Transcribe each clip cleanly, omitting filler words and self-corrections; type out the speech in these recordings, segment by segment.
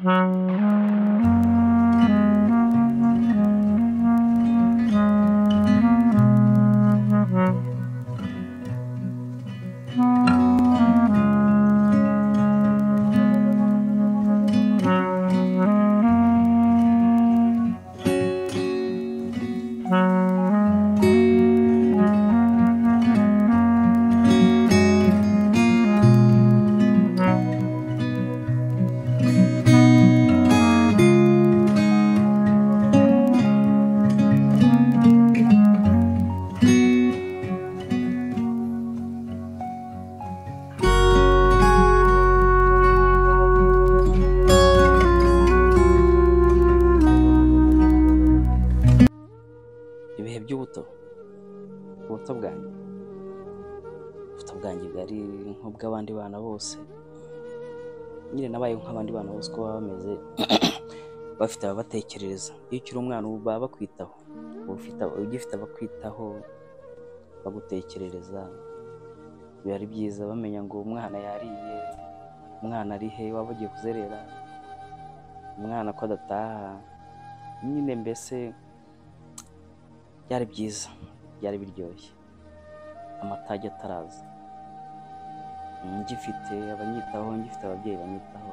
ibihe by'ubuto bwanjye bwari nk'ubw'abandi bana bose, nyine nabaye nk'abandi bana bose uko baba bameze bafite ababatekerereza. Iyo ukiri umwana ubu baba bakwitaho, ugifite abakwitaho bagutekerereza, biba ari byiza bamenya ngo umwana yariye, umwana ari he, waba ugiye kuzerera, umwana ko adataha, nyine mbese byari byiza, byari biryoshye, amatage ataraza, ngifite abanyitaho, ngifite ababyeyi banyitaho,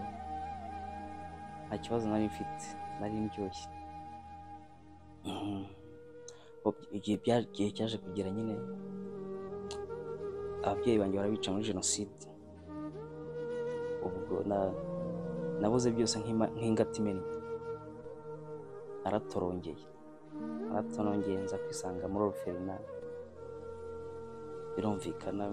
nta kibazo nari mfite, nari ndyoshye. Igihe cyaje kugera nyine ababyeyi banjye barabica muri jenoside, ubwo nabuze byose nk'ingata imennye, naratorongeye nza kwisanga muri oruferina. Birumvikana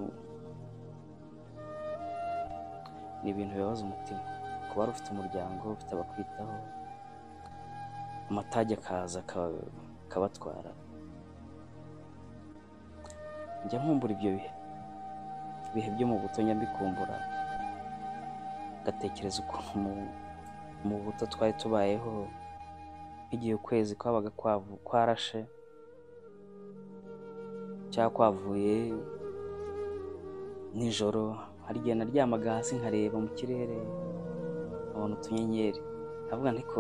ni ibintu bibabaza umutima kuba wari ufite umuryango, ufite abakwitaho, amatage akaza akabatwara. Njya nkumbura ibyo bihe byo mu buto, njya mbikumbura, gatekereza ukuntu mu buto twari tubayeho, nk'igihe ukwezi kwabaga kwarashe cyangwa kwavuye nijoro, hari igihe naryamaga hasi nkareba mu kirere nkabona utunyenyeri, nkavuga nti ko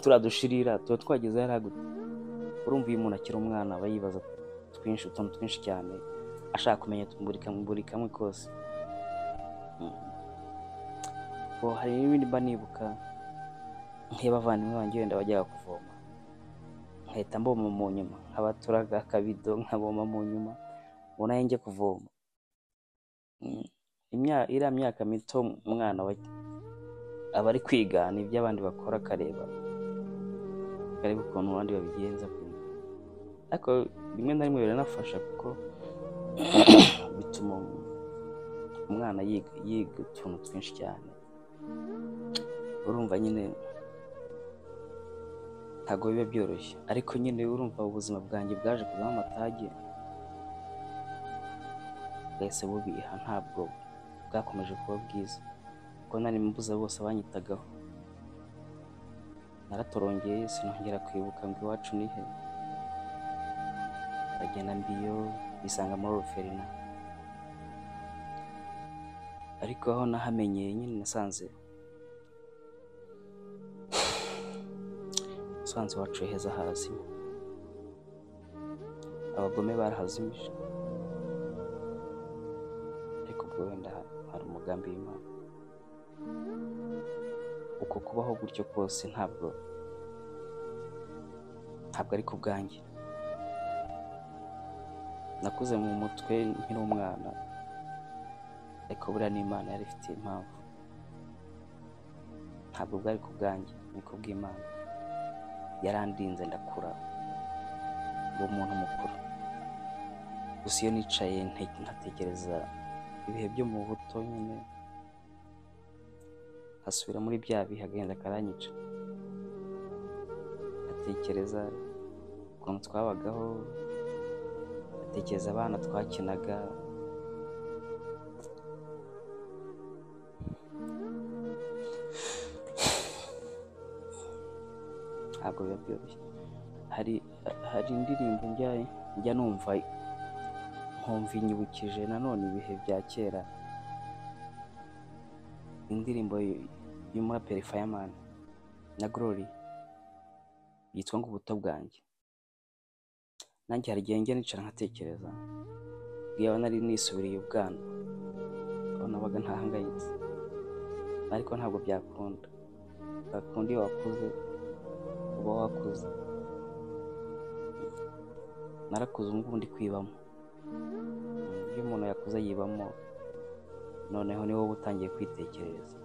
turadushirira tuba twageze hariya gute. Urumva iyo umuntu akiri umwana aba yibaza utuntu twinshi cyane, ashaka kumenya buri kamwe kose. Hari n'ibindi mba nibuka, nk'abavandimwe banjye wenda bajyaga kuvoma, nkahita mboma mu nyuma, nkabaturaga akabido nkaboma mu nyuma, ubona njye kuvoma. Iriya myaka mito umwana aba ari kwigana ibyo abandi bakora, akareba ukuntu abandi babigenza, ariko rimwe na rimwe biranafasha kuko bituma umwana yiga utuntu twinshi cyane. Urumva nyine ntabwo biba byoroshye, ariko nyine urumva ubuzima bwanjye bwaje kuzamo amatage, bwahise bubiha, ntabwo bwakomeje kuba bwiza kuko nari mbuze bose banyitagaho. Naratorongeye sinongera kwibuka ngo iwacu ni he, ndagenda mbiyo bisanga muri oruferina, ariko aho nahamenyeye nyine nasanze iwacu heza harazimye, abagome barahazimije, ariko ubwo wenda hari umugambi w'Imana. Uko kubaho gutyo kose ntabwo ari ku bwanjye. Nakuze mu mutwe nkiri umwana, ariko buriya n'Imana yari ifite impamvu, ntabwo bwari ku bwanjye, ni ku bw'Imana. Yarandinze ndakura ngo umuntu mukuru. Gusa iyo nicaye nkatekereza ibihe byo mu buto nyine, nkasubira muri bya bihe agahinda karanyica, ngatekereza ukuntu twabagaho, ngatekereza abana twakinaga, ntabwo biba byoroshye. Hari indirimbo njya numva nkumva inyibukije nanone ibihe bya kera, indirimbo y'umuraperi Fireman na Glory yitwa ngo ubuto bwanjye. Nanjye hari igihe njya nicara nkatekereza iyo nari nisubiriye ubwana aho nabaga ntahangayitse, ariko ntabwo byakunda iyo wakuze uba wakuze. Narakuze ubu ngubu ndi kwibamo. Iyo umuntu yakuze yibamo, noneho ni wowe utangiye kwitekerereza.